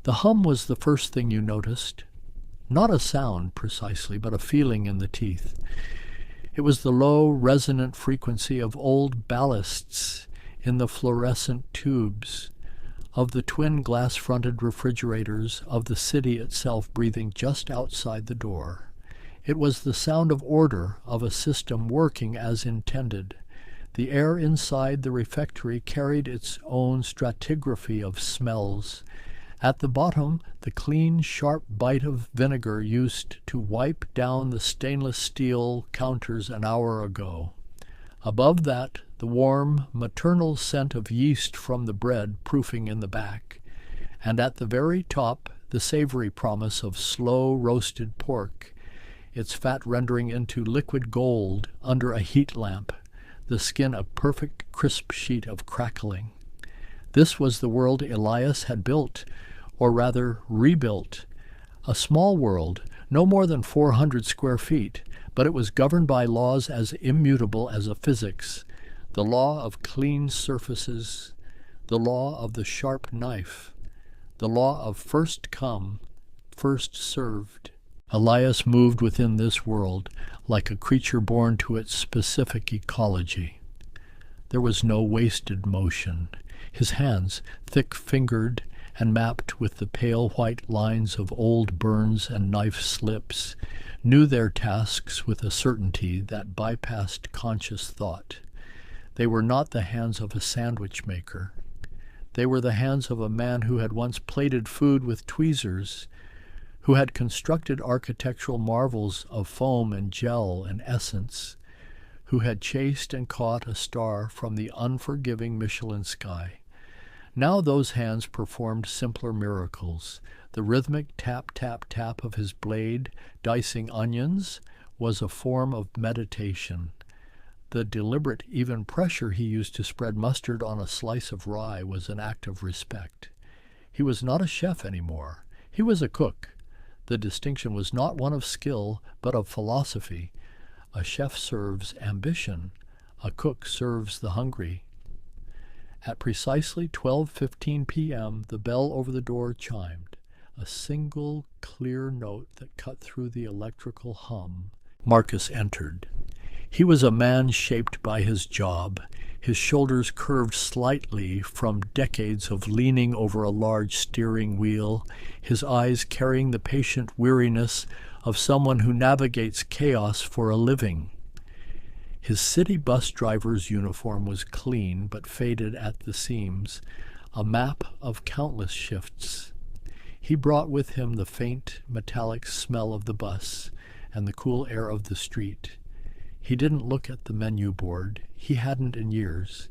The hum was the first thing you noticed. Not a sound, precisely, but a feeling in the teeth. It was the low, resonant frequency of old ballasts in the fluorescent tubes, of the twin glass-fronted refrigerators, of the city itself breathing just outside the door. It was the sound of order, of a system working as intended. The air inside the refectory carried its own stratigraphy of smells. At the bottom, the clean, sharp bite of vinegar used to wipe down the stainless steel counters an hour ago. Above that, the warm, maternal scent of yeast from the bread proofing in the back. And at the very top, the savory promise of slow-roasted pork, its fat rendering into liquid gold under a heat lamp, the skin a perfect crisp sheet of crackling. This was the world Elias had built, or rather rebuilt. A small world, no more than 400 square feet, but it was governed by laws as immutable as a physics, the law of clean surfaces, the law of the sharp knife, the law of first come, first served. Elias moved within this world like a creature born to its specific ecology. There was no wasted motion. His hands, thick-fingered and mapped with the pale white lines of old burns and knife slips, knew their tasks with a certainty that bypassed conscious thought. They were not the hands of a sandwich maker. They were the hands of a man who had once plated food with tweezers, who had constructed architectural marvels of foam and gel and essence, who had chased and caught a star from the unforgiving Michelin sky. Now those hands performed simpler miracles. The rhythmic tap, tap, tap of his blade, dicing onions, was a form of meditation. The deliberate, even pressure he used to spread mustard on a slice of rye was an act of respect. He was not a chef anymore. He was a cook. The distinction was not one of skill, but of philosophy. A chef serves ambition. A cook serves the hungry. At precisely 12:15 p.m., the bell over the door chimed, a single clear note that cut through the electrical hum. Marcus entered. He was a man shaped by his job, his shoulders curved slightly from decades of leaning over a large steering wheel, his eyes carrying the patient weariness of someone who navigates chaos for a living. His city bus driver's uniform was clean but faded at the seams, a map of countless shifts. He brought with him the faint, metallic smell of the bus and the cool air of the street. He didn't look at the menu board. He hadn't in years.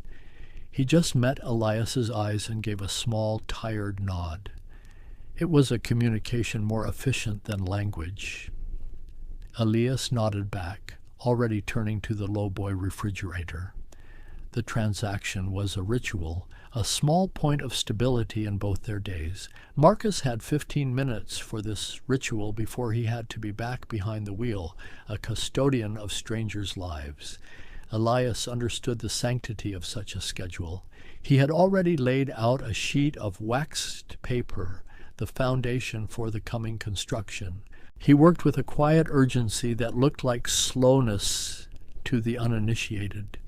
He just met Elias's eyes and gave a small, tired nod. It was a communication more efficient than language. Elias nodded back, already turning to the lowboy refrigerator. The transaction was a ritual, a small point of stability in both their days. Marcus had 15 minutes for this ritual before he had to be back behind the wheel, a custodian of strangers' lives. Elias understood the sanctity of such a schedule. He had already laid out a sheet of waxed paper, the foundation for the coming construction. He worked with a quiet urgency that looked like slowness to the uninitiated.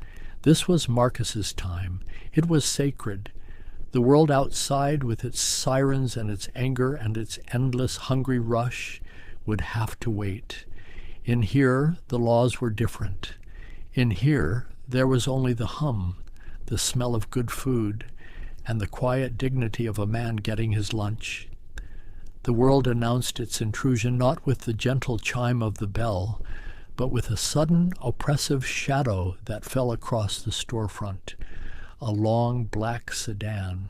This was Marcus's time. It was sacred. The world outside, with its sirens and its anger and its endless hungry rush, would have to wait. In here, the laws were different. In here, there was only the hum, the smell of good food, and the quiet dignity of a man getting his lunch. The world announced its intrusion not with the gentle chime of the bell, but with a sudden oppressive shadow that fell across the storefront, a long black sedan.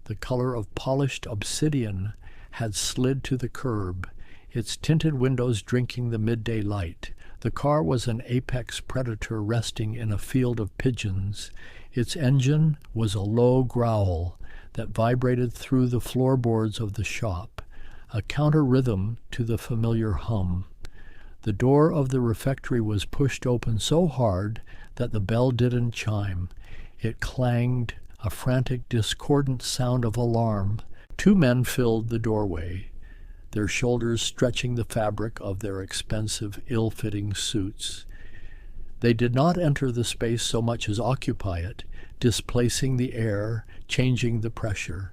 The color of polished obsidian had slid to the curb, its tinted windows drinking the midday light. The car was an apex predator resting in a field of pigeons. Its engine was a low growl that vibrated through the floorboards of the shop, a counter-rhythm to the familiar hum. The door of the refectory was pushed open so hard that the bell didn't chime. It clanged, a frantic, discordant sound of alarm, Two men filled the doorway, their shoulders stretching the fabric of their expensive, ill-fitting suits. They did not enter the space so much as occupy it, displacing the air, changing the pressure.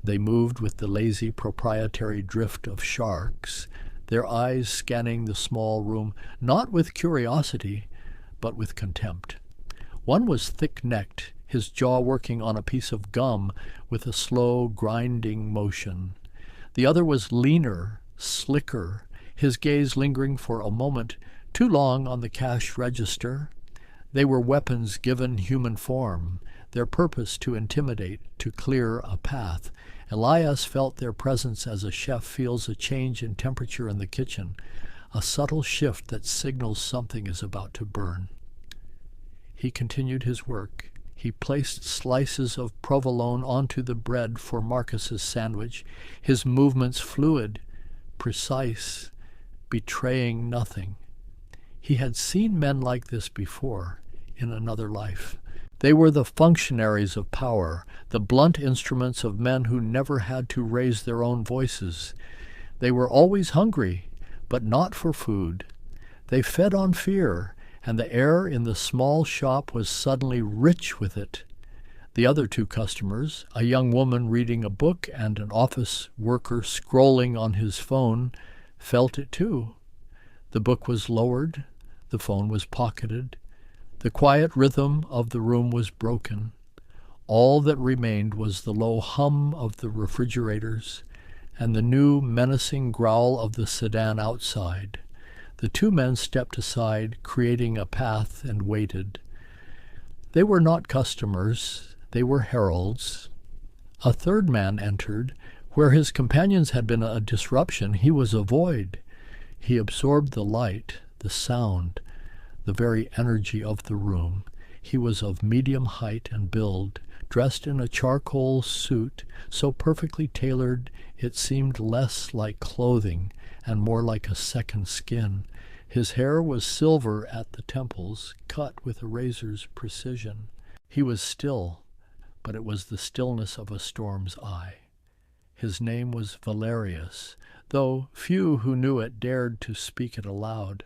They moved with the lazy proprietary drift of sharks, their eyes scanning the small room, not with curiosity, but with contempt. One was thick-necked, his jaw working on a piece of gum with a slow, grinding motion. The other was leaner, slicker, his gaze lingering for a moment too long on the cash register. They were weapons given human form, their purpose to intimidate, to clear a path. Elias felt their presence as a chef feels a change in temperature in the kitchen, a subtle shift that signals something is about to burn. He continued his work. He placed slices of provolone onto the bread for Marcus's sandwich, his movements fluid, precise, betraying nothing. He had seen men like this before, in another life. They were the functionaries of power, the blunt instruments of men who never had to raise their own voices. They were always hungry, but not for food. They fed on fear, and the air in the small shop was suddenly rich with it. The other two customers, a young woman reading a book and an office worker scrolling on his phone, felt it too. The book was lowered, the phone was pocketed. The quiet rhythm of the room was broken. All that remained was the low hum of the refrigerators and the new menacing growl of the sedan outside. The two men stepped aside, creating a path, and waited. They were not customers, they were heralds. A third man entered. Where his companions had been a disruption, he was a void. He absorbed the light, the sound, the very energy of the room. He was of medium height and build, dressed in a charcoal suit, so perfectly tailored it seemed less like clothing and more like a second skin. His hair was silver at the temples, cut with a razor's precision. He was still, but it was the stillness of a storm's eye. His name was Valerius, though few who knew it dared to speak it aloud.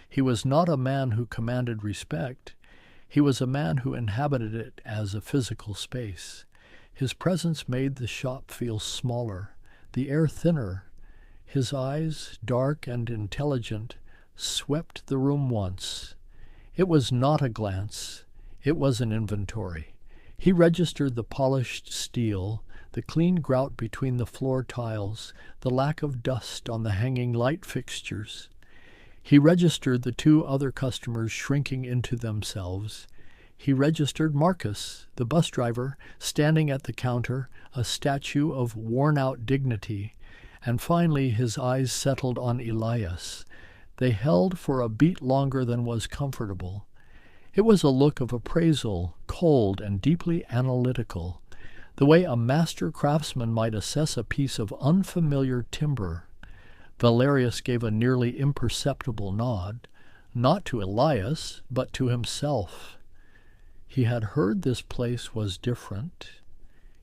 He was not a man who commanded respect. He was a man who inhabited it as a physical space. His presence made the shop feel smaller, the air thinner. His eyes, dark and intelligent, swept the room once. It was not a glance. It was an inventory. He registered the polished steel, the clean grout between the floor tiles, the lack of dust on the hanging light fixtures. He registered the two other customers shrinking into themselves. He registered Marcus, the bus driver, standing at the counter, a statue of worn-out dignity. And finally his eyes settled on Elias. They held for a beat longer than was comfortable. It was a look of appraisal, cold and deeply analytical, the way a master craftsman might assess a piece of unfamiliar timber. Valerius gave a nearly imperceptible nod, not to Elias, but to himself. He had heard this place was different.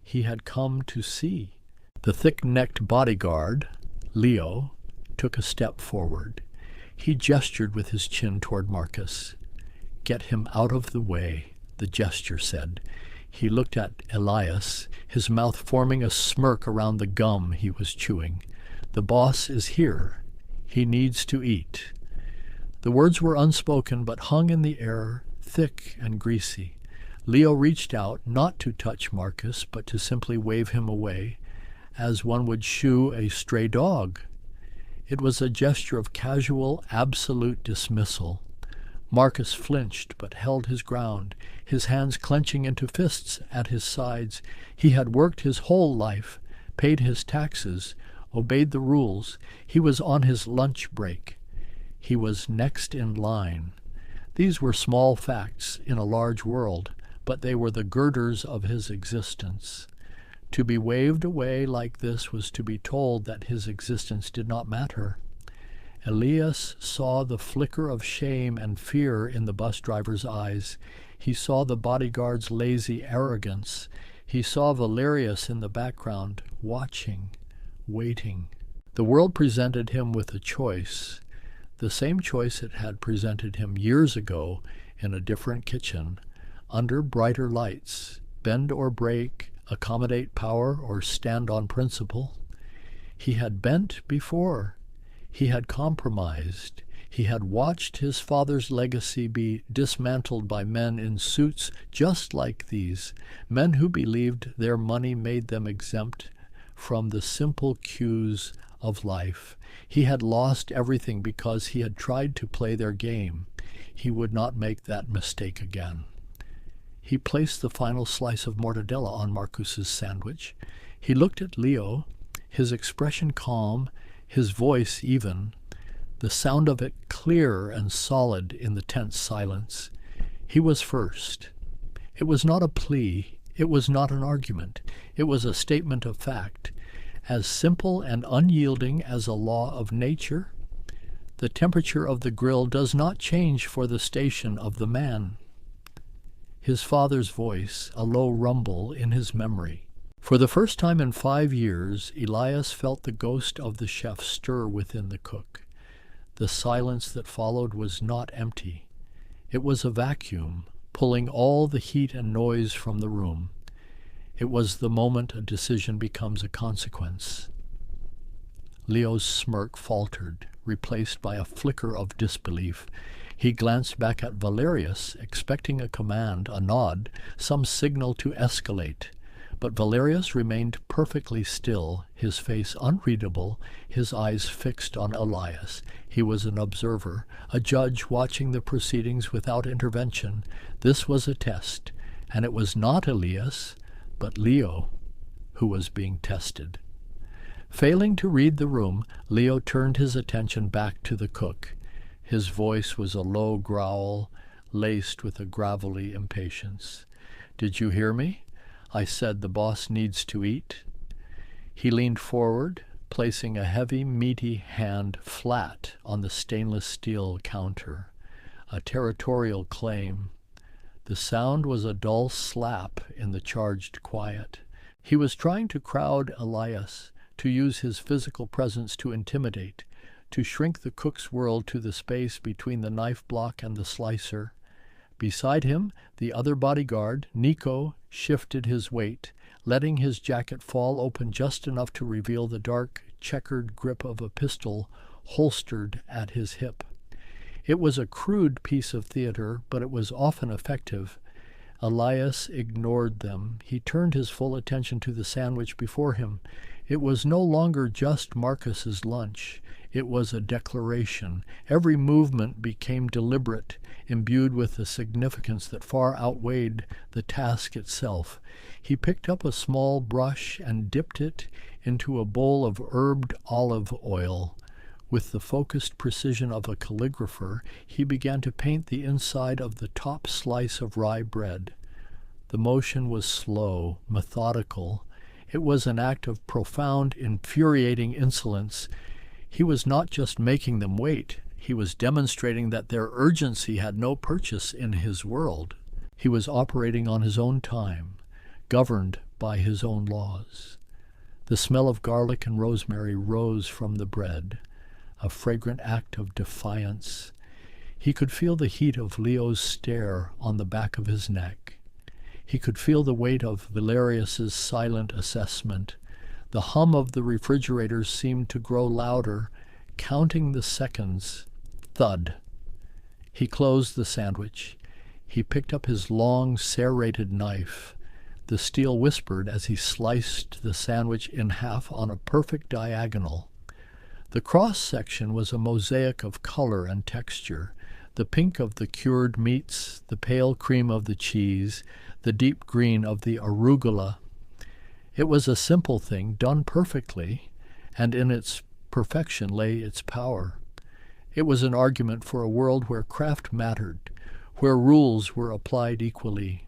He had come to see. The thick-necked bodyguard, Leo, took a step forward. He gestured with his chin toward Marcus. "Get him out of the way," the gesture said. He looked at Elias, his mouth forming a smirk around the gum he was chewing. "The boss is here. He needs to eat." The words were unspoken but hung in the air, thick and greasy. Leo reached out, not to touch Marcus, but to simply wave him away, as one would shoo a stray dog. It was a gesture of casual, absolute dismissal. Marcus flinched but held his ground, his hands clenching into fists at his sides. He had worked his whole life, paid his taxes, obeyed the rules. He was on his lunch break. He was next in line. These were small facts in a large world, but they were the girders of his existence. To be waved away like this was to be told that his existence did not matter. Elias saw the flicker of shame and fear in the bus driver's eyes. He saw the bodyguard's lazy arrogance. He saw Valerius in the background, watching, waiting. The world presented him with a choice, the same choice it had presented him years ago in a different kitchen, under brighter lights: bend or break, accommodate power or stand on principle. He had bent before. He had compromised. He had watched his father's legacy be dismantled by men in suits just like these, men who believed their money made them exempt from the simple cues of life. He had lost everything because he had tried to play their game. He would not make that mistake again. He placed the final slice of mortadella on Marcus's sandwich. He looked at Leo, his expression calm, his voice even, the sound of it clear and solid in the tense silence. He was first. It was not a plea. It was not an argument. It was a statement of fact, as simple and unyielding as a law of nature. The temperature of the grill does not change for the station of the man. His father's voice, a low rumble in his memory. For the first time in 5 years, Elias felt the ghost of the chef stir within the cook. The silence that followed was not empty. It was a vacuum, pulling all the heat and noise from the room. It was the moment a decision becomes a consequence. Leo's smirk faltered, replaced by a flicker of disbelief. He glanced back at Valerius, expecting a command, a nod, some signal to escalate. But Valerius remained perfectly still, his face unreadable, his eyes fixed on Elias. He was an observer, a judge watching the proceedings without intervention. This was a test, and it was not Elias, but Leo, who was being tested. Failing to read the room, Leo turned his attention back to the cook. His voice was a low growl, laced with a gravelly impatience. "Did you hear me? I said the boss needs to eat." He leaned forward, placing a heavy, meaty hand flat on the stainless steel counter, a territorial claim. The sound was a dull slap in the charged quiet. He was trying to crowd Elias, to use his physical presence to intimidate, to shrink the cook's world to the space between the knife block and the slicer. Beside him, the other bodyguard, Nico, shifted his weight, letting his jacket fall open just enough to reveal the dark, checkered grip of a pistol holstered at his hip. It was a crude piece of theater, but it was often effective. Elias ignored them. He turned his full attention to the sandwich before him. It was no longer just Marcus's lunch. It was a declaration. Every movement became deliberate, imbued with a significance that far outweighed the task itself. He picked up a small brush and dipped it into a bowl of herbed olive oil. With the focused precision of a calligrapher, he began to paint the inside of the top slice of rye bread. The motion was slow, methodical. It was an act of profound, infuriating insolence. He was not just making them wait. He was demonstrating that their urgency had no purchase in his world. He was operating on his own time, governed by his own laws. The smell of garlic and rosemary rose from the bread, a fragrant act of defiance. He could feel the heat of Leo's stare on the back of his neck. He could feel the weight of Valerius's silent assessment. The hum of the refrigerator seemed to grow louder, counting the seconds. Thud. He closed the sandwich. He picked up his long, serrated knife. The steel whispered as he sliced the sandwich in half on a perfect diagonal. The cross-section was a mosaic of color and texture, the pink of the cured meats, the pale cream of the cheese, the deep green of the arugula. It was a simple thing, done perfectly, and in its perfection lay its power. It was an argument for a world where craft mattered, where rules were applied equally.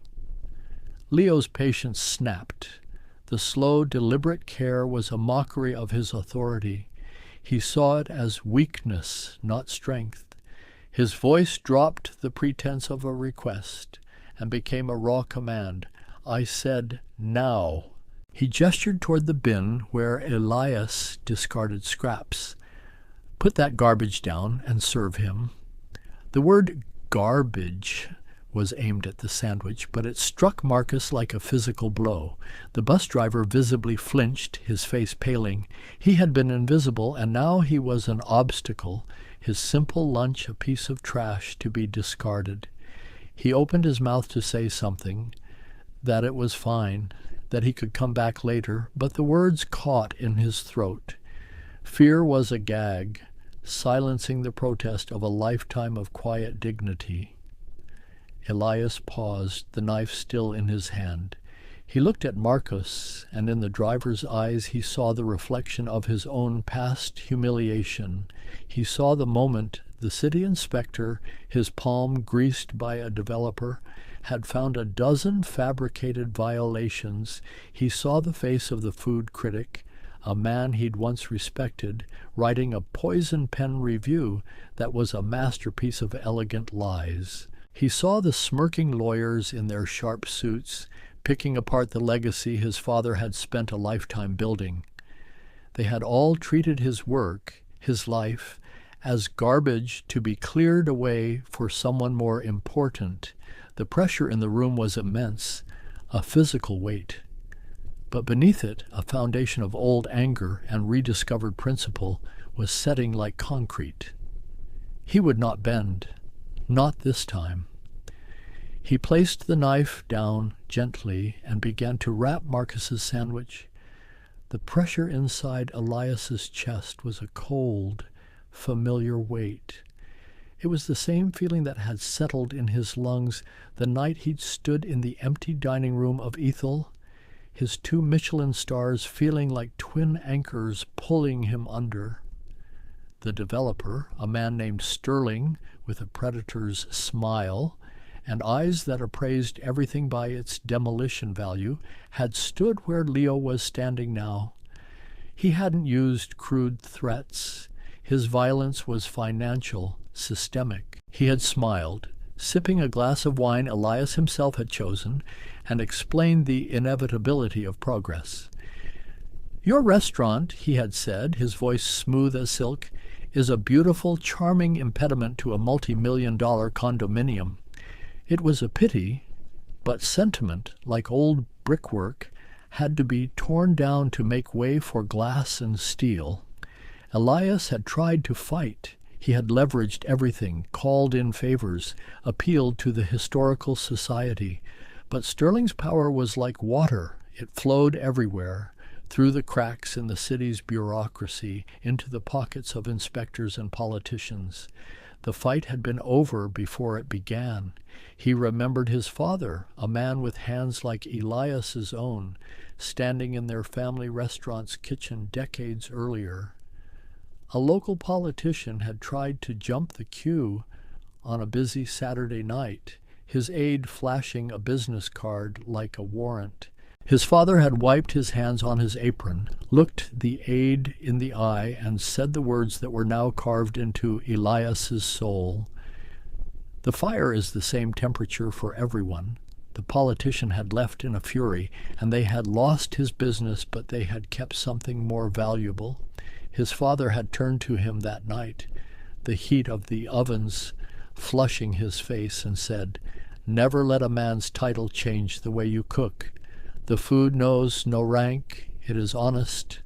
Leo's patience snapped. The slow, deliberate care was a mockery of his authority. He saw it as weakness, not strength. His voice dropped the pretense of a request and became a raw command. I said, now. He gestured toward the bin where Elias discarded scraps. Put that garbage down and serve him. The word garbage was aimed at the sandwich, but it struck Marcus like a physical blow. The bus driver visibly flinched, his face paling. He had been invisible, and now he was an obstacle, his simple lunch a piece of trash to be discarded. He opened his mouth to say something, that it was fine, that he could come back later, but the words caught in his throat. Fear was a gag, silencing the protest of a lifetime of quiet dignity. Elias paused, the knife still in his hand. He looked at Marcus, and in the driver's eyes he saw the reflection of his own past humiliation. He saw the moment the city inspector, his palm greased by a developer, had found a dozen fabricated violations. He saw the face of the food critic, a man he'd once respected, writing a poison pen review that was a masterpiece of elegant lies. He saw the smirking lawyers in their sharp suits, picking apart the legacy his father had spent a lifetime building. They had all treated his work, his life, as garbage to be cleared away for someone more important. The pressure in the room was immense, a physical weight. But beneath it, a foundation of old anger and rediscovered principle was setting like concrete. He would not bend, not this time. He placed the knife down gently and began to wrap Marcus's sandwich. The pressure inside Elias's chest was a cold, familiar weight. It was the same feeling that had settled in his lungs the night he'd stood in the empty dining room of Ethel, his 2 Michelin stars feeling like twin anchors pulling him under. The developer, a man named Sterling with a predator's smile and eyes that appraised everything by its demolition value, had stood where Leo was standing now. He hadn't used crude threats. His violence was financial, systemic. He had smiled, sipping a glass of wine Elias himself had chosen, and explained the inevitability of progress. Your restaurant, he had said, his voice smooth as silk, is a beautiful, charming impediment to a multi-million-dollar condominium. It was a pity, but sentiment, like old brickwork, had to be torn down to make way for glass and steel. Elias had tried to fight. He had leveraged everything, called in favors, appealed to the historical society. But Sterling's power was like water. It flowed everywhere, through the cracks in the city's bureaucracy, into the pockets of inspectors and politicians. The fight had been over before it began. He remembered his father, a man with hands like Elias's own, standing in their family restaurant's kitchen decades earlier. A local politician had tried to jump the queue on a busy Saturday night, his aide flashing a business card like a warrant. His father had wiped his hands on his apron, looked the aide in the eye, and said the words that were now carved into Elias's soul. The fire is the same temperature for everyone. The politician had left in a fury, and they had lost his business, but they had kept something more valuable. His father had turned to him that night, the heat of the ovens flushing his face, and said, "Never let a man's title change the way you cook. The food knows no rank. It is honest.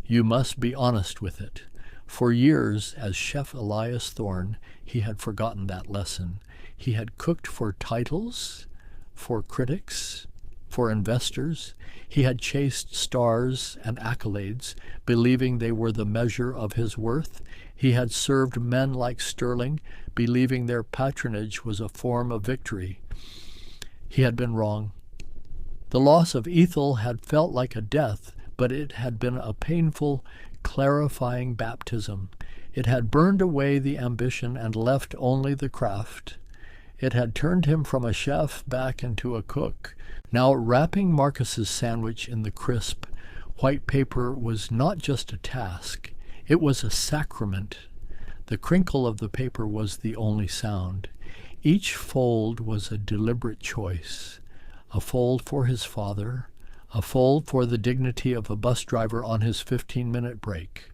You must be honest with it." For years, as Chef Elias Thorne, he had forgotten that lesson. He had cooked for titles, for critics, for investors. He had chased stars and accolades, believing they were the measure of his worth. He had served men like Sterling, believing their patronage was a form of victory. He had been wrong. The loss of Ethel had felt like a death, but it had been a painful, clarifying baptism. It had burned away the ambition and left only the craft. It had turned him from a chef back into a cook. Now, wrapping Marcus's sandwich in the crisp, white paper was not just a task. It was a sacrament. The crinkle of the paper was the only sound. Each fold was a deliberate choice, A fold for his father, a fold for the dignity of a bus driver on his 15-minute break.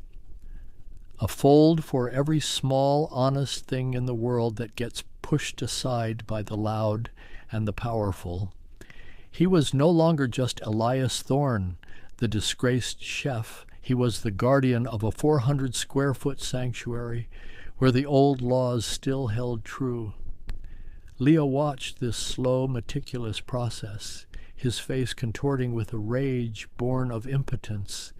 A fold for every small, honest thing in the world that gets pushed aside by the loud and the powerful. He was no longer just Elias Thorne, the disgraced chef. He was the guardian of a 400-square-foot sanctuary where the old laws still held true. Leo watched this slow, meticulous process, his face contorting with a rage born of impotence.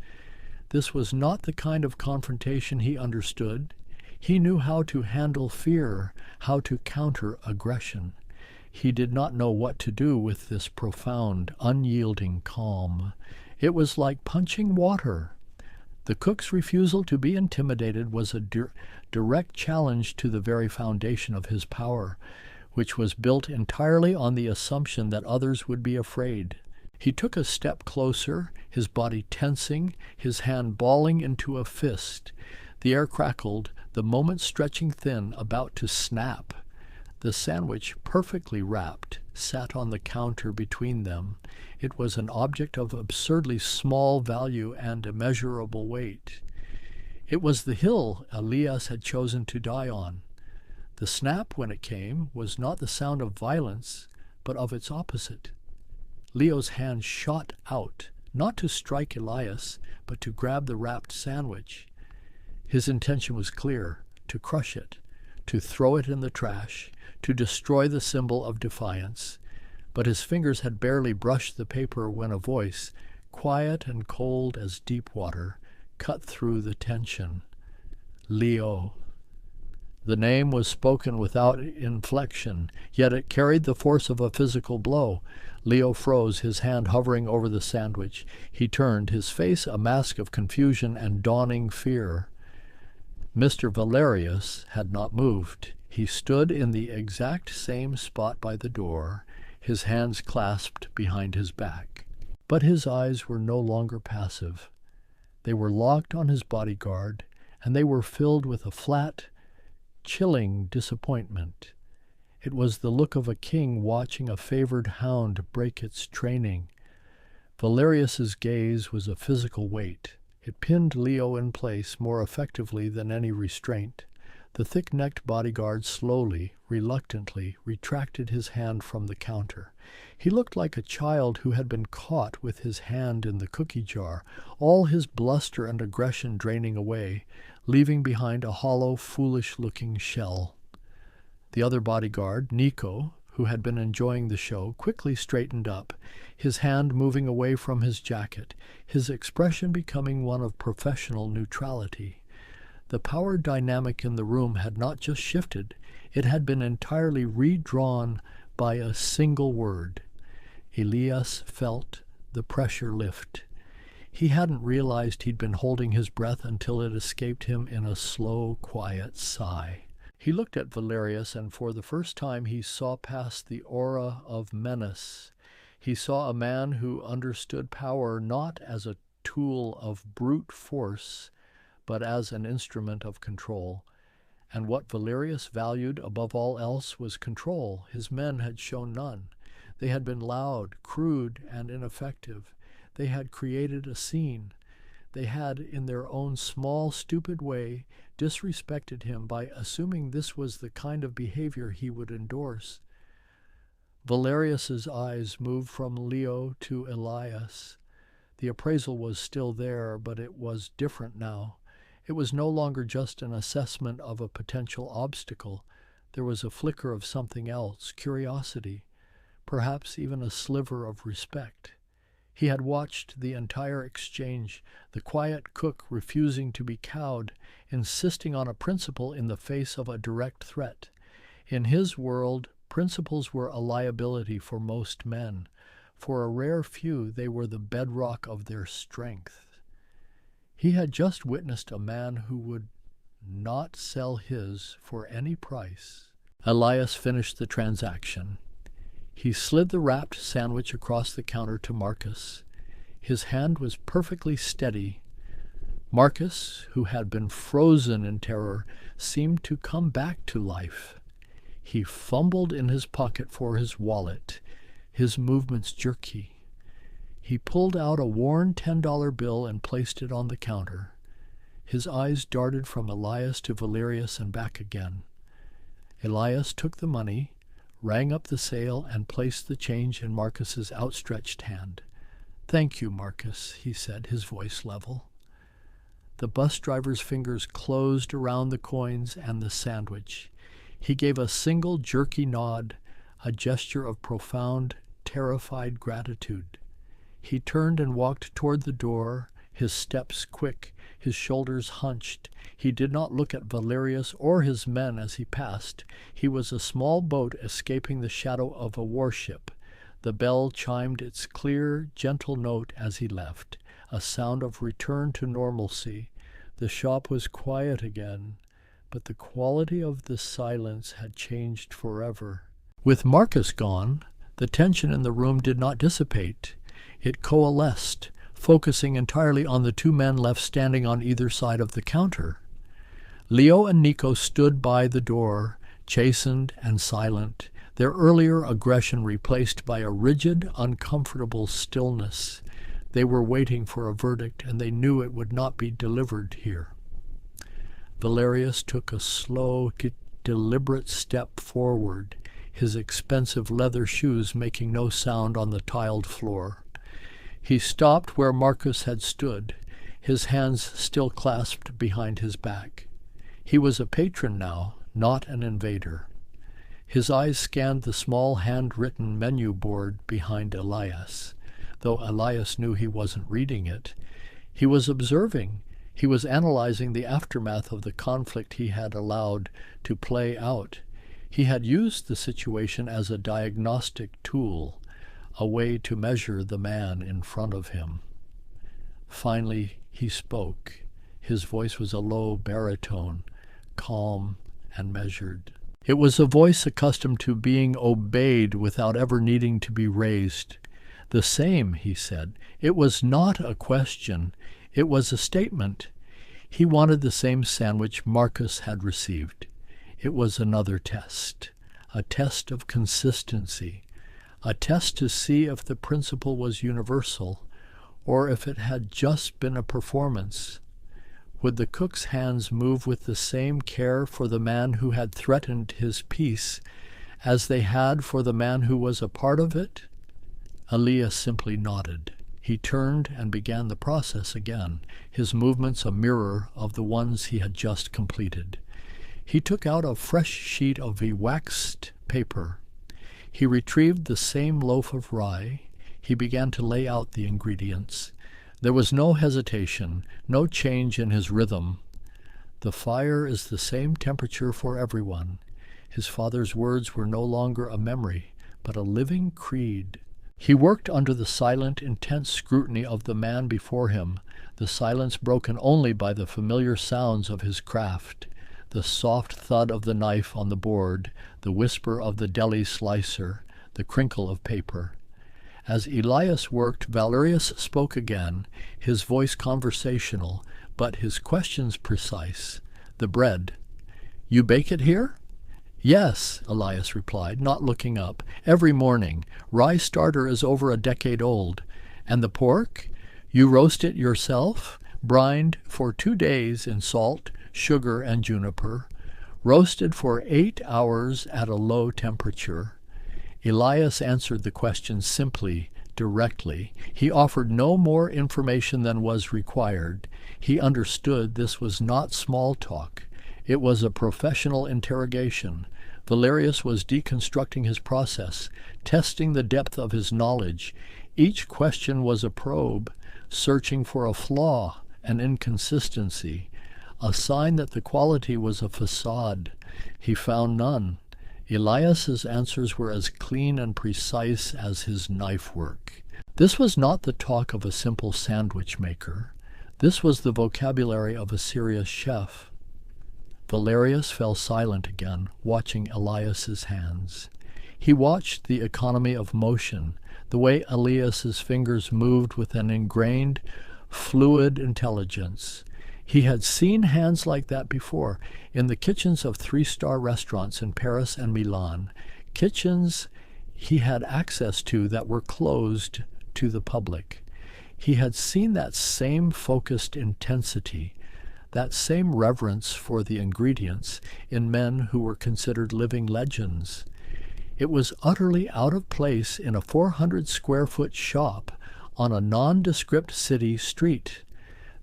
This was not the kind of confrontation he understood. He knew how to handle fear, how to counter aggression. He did not know what to do with this profound, unyielding calm. It was like punching water. The cook's refusal to be intimidated was a direct challenge to the very foundation of his power, which was built entirely on the assumption that others would be afraid. He took a step closer, his body tensing, his hand balling into a fist. The air crackled, the moment stretching thin, about to snap. The sandwich, perfectly wrapped, sat on the counter between them. It was an object of absurdly small value and immeasurable weight. It was the hill Elias had chosen to die on. The snap, when it came, was not the sound of violence, but of its opposite. Leo's hand shot out, not to strike Elias, but to grab the wrapped sandwich. His intention was clear: to crush it, to throw it in the trash, to destroy the symbol of defiance. But his fingers had barely brushed the paper when a voice, quiet and cold as deep water, cut through the tension. Leo. The name was spoken without inflection, yet it carried the force of a physical blow. Leo froze, his hand hovering over the sandwich. He turned, his face a mask of confusion and dawning fear. Mr. Valerius had not moved. He stood in the exact same spot by the door, his hands clasped behind his back. But his eyes were no longer passive. They were locked on his bodyguard, and they were filled with a flat, chilling disappointment. It was the look of a king watching a favored hound break its training. Valerius's gaze was a physical weight. It pinned Leo in place more effectively than any restraint. The thick-necked bodyguard slowly, reluctantly, retracted his hand from the counter. He looked like a child who had been caught with his hand in the cookie jar, all his bluster and aggression draining away, leaving behind a hollow, foolish-looking shell. The other bodyguard, Nico, who had been enjoying the show, quickly straightened up, his hand moving away from his jacket, his expression becoming one of professional neutrality. The power dynamic in the room had not just shifted, it had been entirely redrawn by a single word. Elias felt the pressure lift. He hadn't realized he'd been holding his breath until it escaped him in a slow, quiet sigh. He looked at Valerius, and for the first time he saw past the aura of menace. He saw a man who understood power not as a tool of brute force, but as an instrument of control. And what Valerius valued above all else was control. His men had shown none. They had been loud, crude, and ineffective. They had created a scene. They had, in their own small, stupid way, disrespected him by assuming this was the kind of behavior he would endorse. Valerius's eyes moved from Leo to Elias. The appraisal was still there, but it was different now. It was no longer just an assessment of a potential obstacle. There was a flicker of something else, curiosity, perhaps even a sliver of respect. He had watched the entire exchange, the quiet cook refusing to be cowed, insisting on a principle in the face of a direct threat. In his world, principles were a liability for most men. For a rare few, they were the bedrock of their strength. He had just witnessed a man who would not sell his for any price. Elias finished the transaction. He slid the wrapped sandwich across the counter to Marcus. His hand was perfectly steady. Marcus, who had been frozen in terror, seemed to come back to life. He fumbled in his pocket for his wallet. his movements jerky. He pulled out a worn $10 bill and placed it on the counter. His eyes darted from Elias to Valerius and back again. Elias took the money, rang up the sale, and placed the change in Marcus's outstretched hand. "Thank you, Marcus," he said, his voice level. The bus driver's fingers closed around the coins and the sandwich. He gave a single jerky nod, a gesture of profound, terrified gratitude. He turned and walked toward the door, his steps quick, his shoulders hunched. He did not look at Valerius or his men as he passed. He was a small boat escaping the shadow of a warship. The bell chimed its clear, gentle note as he left, a sound of return to normalcy. The shop was quiet again, but the quality of the silence had changed forever. With Marcus gone, the tension in the room did not dissipate. It coalesced, focusing entirely on the two men left standing on either side of the counter. Leo and Nico stood by the door, chastened and silent, their earlier aggression replaced by a rigid, uncomfortable stillness. They were waiting for a verdict, and they knew it would not be delivered here. Valerius took a slow, deliberate step forward, his expensive leather shoes making no sound on the tiled floor. He stopped where Marcus had stood, his hands still clasped behind his back. He was a patron now, not an invader. His eyes scanned the small hand-written menu board behind Elias. Though Elias knew he wasn't reading it, he was observing. He was analyzing the aftermath of the conflict he had allowed to play out. He had used the situation as a diagnostic tool, a way to measure the man in front of him. Finally, he spoke. His voice was a low baritone, calm and measured. It was a voice accustomed to being obeyed without ever needing to be raised. "The same," he said. It was not a question. It was a statement. He wanted the same sandwich Marcus had received. It was another test, a test of consistency, a test to see if the principle was universal or if it had just been a performance. Would the cook's hands move with the same care for the man who had threatened his peace as they had for the man who was a part of it? Elias simply nodded. He turned and began the process again, his movements a mirror of the ones he had just completed. He took out a fresh sheet of waxed paper. He retrieved the same loaf of rye. He began to lay out the ingredients. There was no hesitation, no change in his rhythm. "The fire is the same temperature for everyone." His father's words were no longer a memory, but a living creed. He worked under the silent, intense scrutiny of the man before him, the silence broken only by the familiar sounds of his craft, the soft thud of the knife on the board, the whisper of the deli slicer, the crinkle of paper. As Elias worked, Valerius spoke again, his voice conversational, but his questions precise. "The bread. You bake it here?" "Yes," Elias replied, not looking up. "Every morning. Rye starter is over a decade old. And the pork? You roast it yourself, brined for 2 days in salt, sugar, and juniper, roasted for 8 hours at a low temperature." Elias answered the question simply, directly. He offered no more information than was required. He understood this was not small talk. It was a professional interrogation. Valerius was deconstructing his process, testing the depth of his knowledge. Each question was a probe, searching for a flaw, an inconsistency, a sign that the quality was a facade. He found none. Elias's answers were as clean and precise as his knife work. This was not the talk of a simple sandwich maker. This was the vocabulary of a serious chef. Valerius fell silent again, watching Elias's hands. He watched the economy of motion, the way Elias's fingers moved with an ingrained, fluid intelligence. He had seen hands like that before, in the kitchens of 3-star restaurants in Paris and Milan, kitchens he had access to that were closed to the public. He had seen that same focused intensity, that same reverence for the ingredients in men who were considered living legends. It was utterly out of place in a 400-square-foot shop on a nondescript city street.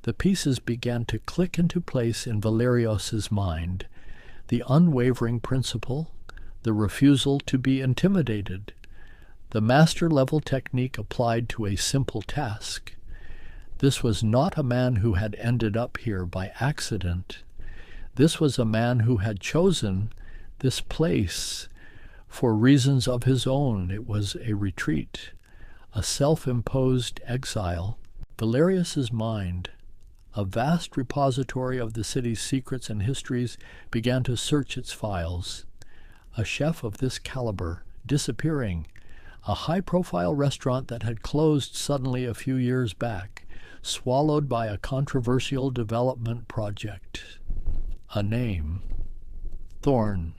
The pieces began to click into place in Valerios's mind. The unwavering principle, the refusal to be intimidated, the master-level technique applied to a simple task. This was not a man who had ended up here by accident. This was a man who had chosen this place for reasons of his own. It was a retreat, a self-imposed exile. Valerius's mind, a vast repository of the city's secrets and histories, began to search its files. A chef of this caliber disappearing, a high-profile restaurant that had closed suddenly a few years back, swallowed by a controversial development project. A name, Thorn,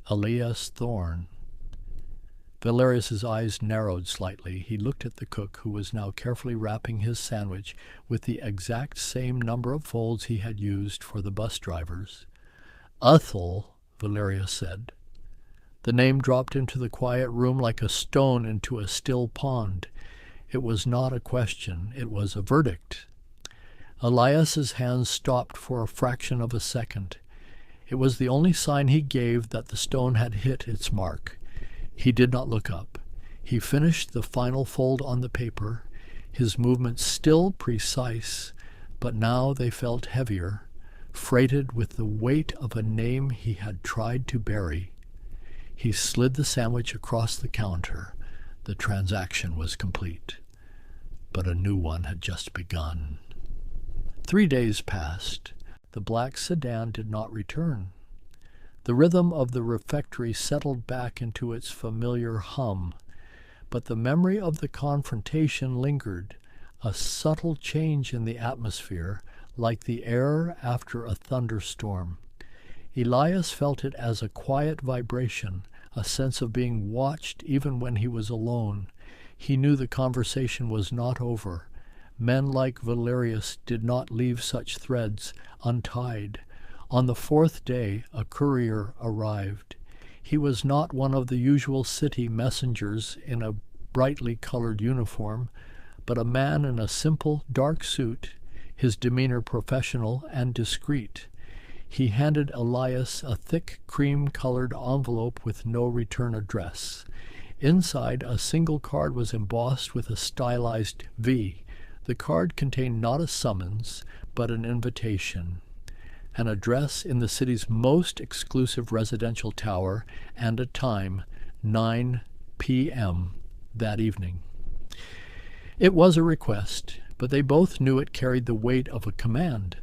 Elias Thorn. Valerius's eyes narrowed slightly. He looked at the cook, who was now carefully wrapping his sandwich with the exact same number of folds he had used for the bus drivers. Uthal, Valerius said. The name dropped into the quiet room like a stone into a still pond. It was not a question, it was a verdict. Elias's hands stopped for a fraction of a second. It was the only sign he gave that the stone had hit its mark. He did not look up. He finished the final fold on the paper, his movements still precise, but now they felt heavier, freighted with the weight of a name he had tried to bury. He slid the sandwich across the counter. The transaction was complete, but a new one had just begun. 3 days passed. The black sedan did not return. The rhythm of the refectory settled back into its familiar hum, but the memory of the confrontation lingered, a subtle change in the atmosphere, like the air after a thunderstorm. Elias felt it as a quiet vibration, a sense of being watched even when he was alone. He knew the conversation was not over. Men like Valerius did not leave such threads untied. On the 4th day, a courier arrived. He was not one of the usual city messengers in a brightly colored uniform, but a man in a simple, dark suit, his demeanor professional and discreet. He handed Elias a thick, cream-colored envelope with no return address. Inside, a single card was embossed with a stylized V. The card contained not a summons, but an invitation, an address in the city's most exclusive residential tower, and a time, 9 p.m. that evening. It was a request, but they both knew it carried the weight of a command.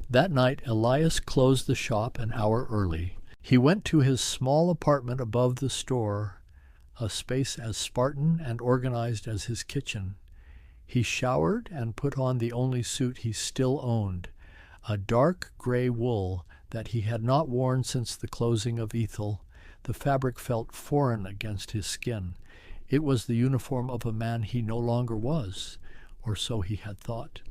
That night, Elias closed the shop an hour early. He went to his small apartment above the store, a space as Spartan and organized as his kitchen. He showered and put on the only suit he still owned, a dark gray wool that he had not worn since the closing of Ethel. The fabric felt foreign against his skin. It was the uniform of a man he no longer was, or so he had thought.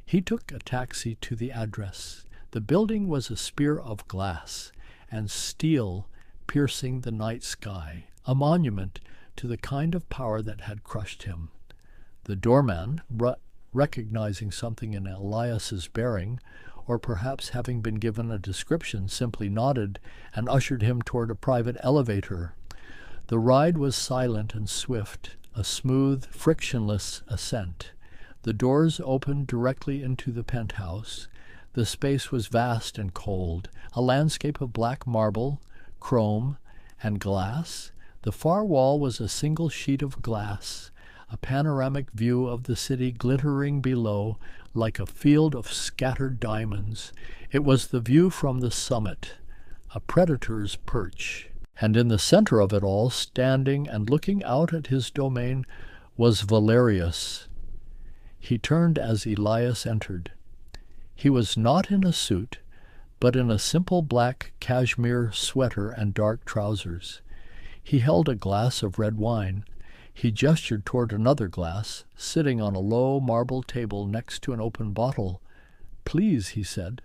He took a taxi to the address. The building was a spear of glass and steel piercing the night sky, a monument to the kind of power that had crushed him. The doorman, recognizing something in Elias's bearing, or perhaps having been given a description, simply nodded and ushered him toward a private elevator. The ride was silent and swift, a smooth, frictionless ascent. The doors opened directly into the penthouse. The space was vast and cold, a landscape of black marble, chrome, and glass. The far wall was a single sheet of glass, a panoramic view of the city glittering below like a field of scattered diamonds. It was the view from the summit, a predator's perch. And in the center of it all, standing and looking out at his domain, was Valerius. He turned as Elias entered. He was not in a suit, but in a simple black cashmere sweater and dark trousers. He held a glass of red wine. He gestured toward another glass, sitting on a low marble table next to an open bottle. "Please," he said.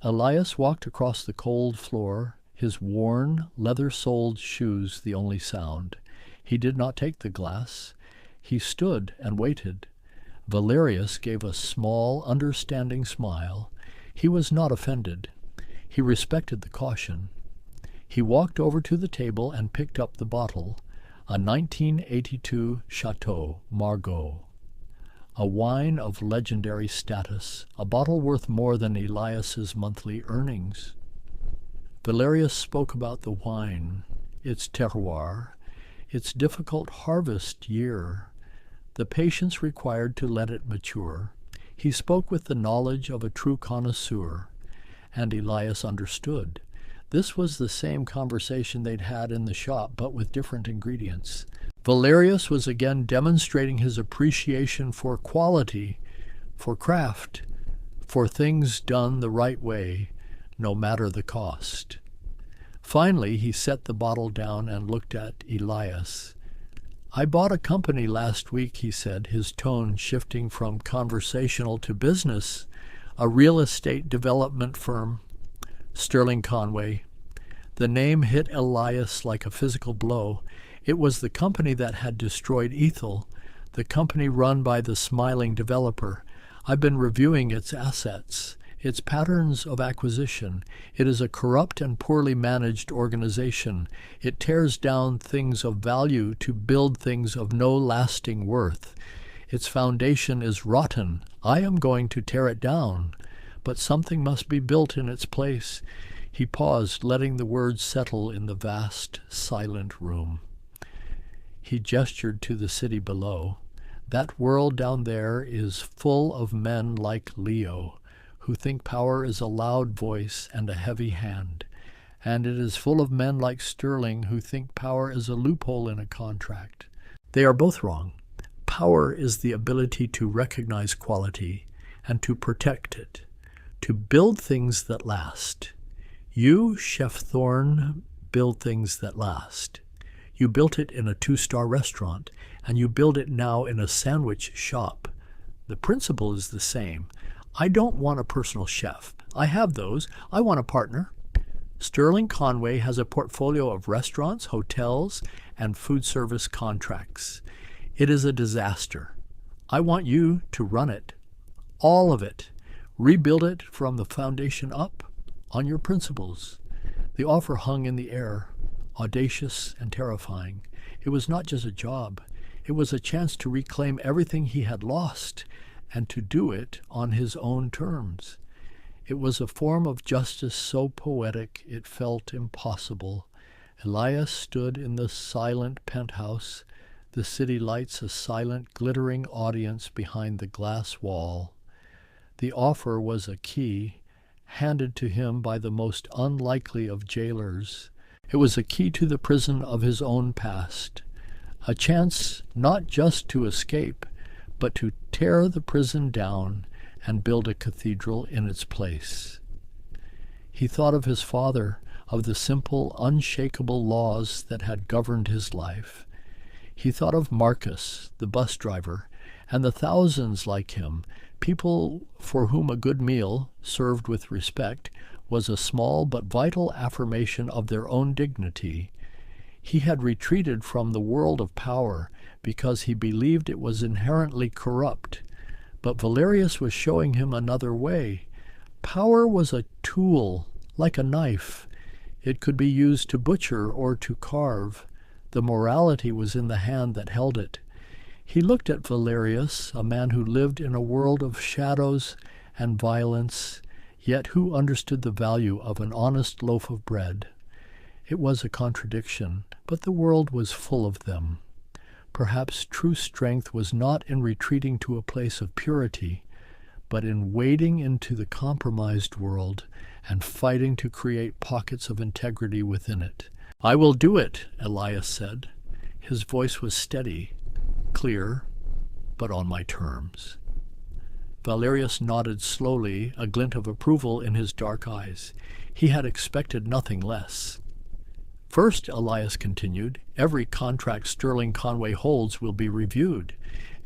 Elias walked across the cold floor, his worn, leather-soled shoes the only sound. He did not take the glass. He stood and waited. Valerius gave a small, understanding smile. He was not offended. He respected the caution. He walked over to the table and picked up the bottle, a 1982 Chateau Margaux, a wine of legendary status, a bottle worth more than Elias's monthly earnings. Valerius spoke about the wine, its terroir, its difficult harvest year, the patience required to let it mature. He spoke with the knowledge of a true connoisseur, and Elias understood. This was the same conversation they'd had in the shop, but with different ingredients. Valerius was again demonstrating his appreciation for quality, for craft, for things done the right way, no matter the cost. Finally, he set the bottle down and looked at Elias. "I bought a company last week," he said, his tone shifting from conversational to business, "a real estate development firm, Sterling Conway." The name hit Elias like a physical blow. It was the company that had destroyed Ethel, the company run by the smiling developer. "I've been reviewing its assets, its patterns of acquisition. It is a corrupt and poorly managed organization. It tears down things of value to build things of no lasting worth. Its foundation is rotten. I am going to tear it down, but something must be built in its place." He paused, letting the words settle in the vast, silent room. He gestured to the city below. "That world down there is full of men like Leo, who think power is a loud voice and a heavy hand. And it is full of men like Sterling who think power is a loophole in a contract. They are both wrong. Power is the ability to recognize quality and to protect it, to build things that last. You, Chef Thorne, build things that last. You built it in a 2-star restaurant, and you build it now in a sandwich shop. The principle is the same. I don't want a personal chef. I have those. I want a partner. Sterling Conway has a portfolio of restaurants, hotels, and food service contracts. It is a disaster. I want you to run it. All of it. Rebuild it from the foundation up, on your principles." The offer hung in the air, audacious and terrifying. It was not just a job. It was a chance to reclaim everything he had lost, and to do it on his own terms. It was a form of justice so poetic it felt impossible. Elias stood in the silent penthouse, the city lights a silent, glittering audience behind the glass wall. The offer was a key, handed to him by the most unlikely of jailers. It was a key to the prison of his own past, a chance not just to escape, but to tear the prison down and build a cathedral in its place. He thought of his father, of the simple, unshakable laws that had governed his life. He thought of Marcus, the bus driver, and the thousands like him, people for whom a good meal, served with respect, was a small but vital affirmation of their own dignity. He had retreated from the world of power because he believed it was inherently corrupt. But Valerius was showing him another way. Power was a tool, like a knife. It could be used to butcher or to carve. The morality was in the hand that held it. He looked at Valerius, a man who lived in a world of shadows and violence, yet who understood the value of an honest loaf of bread. It was a contradiction, but the world was full of them. Perhaps true strength was not in retreating to a place of purity, but in wading into the compromised world and fighting to create pockets of integrity within it. "I will do it," Elias said. His voice was steady, clear, but on my terms. Valerius nodded slowly, a glint of approval in his dark eyes. He had expected nothing less. First, Elias continued, every contract Sterling Conway holds will be reviewed.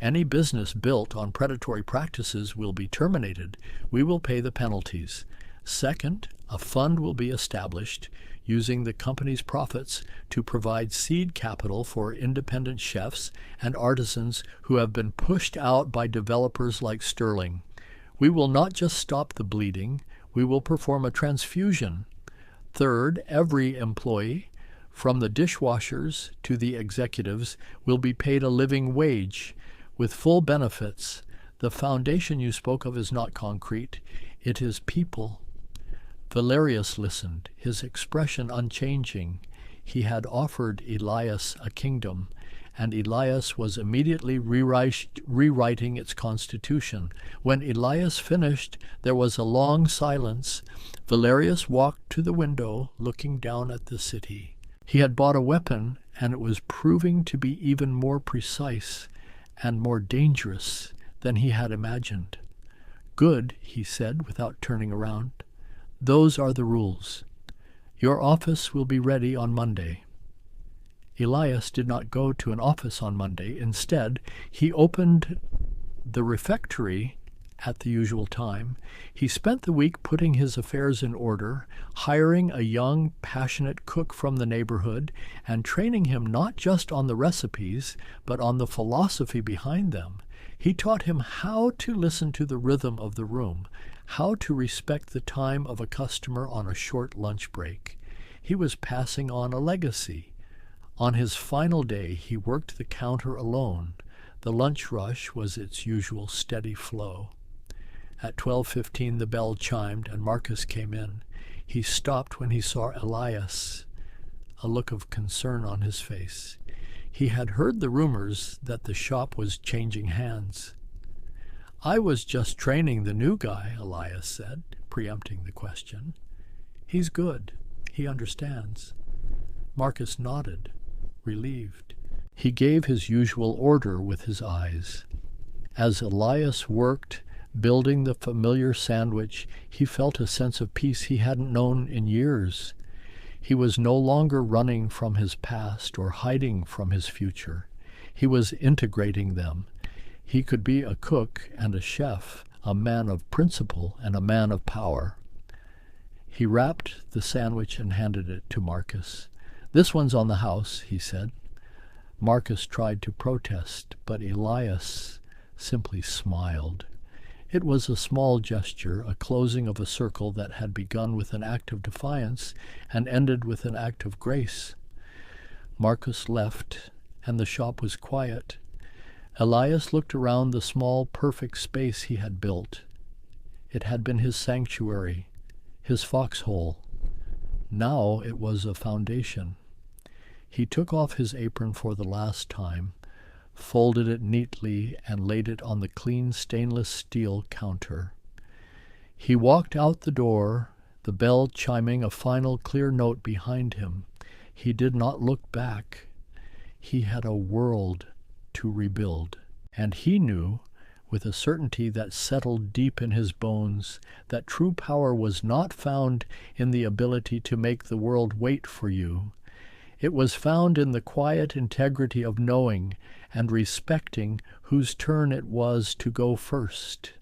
Any business built on predatory practices will be terminated. We will pay the penalties. Second, a fund will be established using the company's profits to provide seed capital for independent chefs and artisans who have been pushed out by developers like Sterling. We will not just stop the bleeding, we will perform a transfusion. Third, every employee, from the dishwashers to the executives, will be paid a living wage with full benefits. The foundation you spoke of is not concrete, it is people. Valerius listened, his expression unchanging. He had offered Elias a kingdom, and Elias was immediately rewriting its constitution. When Elias finished, there was a long silence. Valerius walked to the window, looking down at the city. He had bought a weapon, and it was proving to be even more precise and more dangerous than he had imagined. Good, he said, without turning around. Those are the rules. Your office will be ready on Monday. Elias did not go to an office on Monday. Instead, he opened the refectory at the usual time. He spent the week putting his affairs in order, hiring a young, passionate cook from the neighborhood, and training him not just on the recipes, but on the philosophy behind them. He taught him how to listen to the rhythm of the room, how to respect the time of a customer on a short lunch break. He was passing on a legacy. On his final day, he worked the counter alone. The lunch rush was its usual steady flow. At 12:15 the bell chimed and Marcus came in. He stopped when he saw Elias, a look of concern on his face. He had heard the rumors that the shop was changing hands. I was just training the new guy, Elias said, preempting the question. He's good. He understands. Marcus nodded, relieved. He gave his usual order with his eyes. As Elias worked, building the familiar sandwich, he felt a sense of peace he hadn't known in years. He was no longer running from his past or hiding from his future. He was integrating them. He could be a cook and a chef, a man of principle and a man of power. He wrapped the sandwich and handed it to Marcus. This one's on the house, he said. Marcus tried to protest, but Elias simply smiled. It was a small gesture, a closing of a circle that had begun with an act of defiance and ended with an act of grace. Marcus left, and the shop was quiet. Elias looked around the small, perfect space he had built. It had been his sanctuary, his foxhole. Now it was a foundation. He took off his apron for the last time, folded it neatly, and laid it on the clean stainless steel counter. He walked out the door, the bell chiming a final clear note behind him. He did not look back. He had a world to rebuild, and he knew, with a certainty that settled deep in his bones, that true power was not found in the ability to make the world wait for you. It was found in the quiet integrity of knowing and respecting whose turn it was to go first.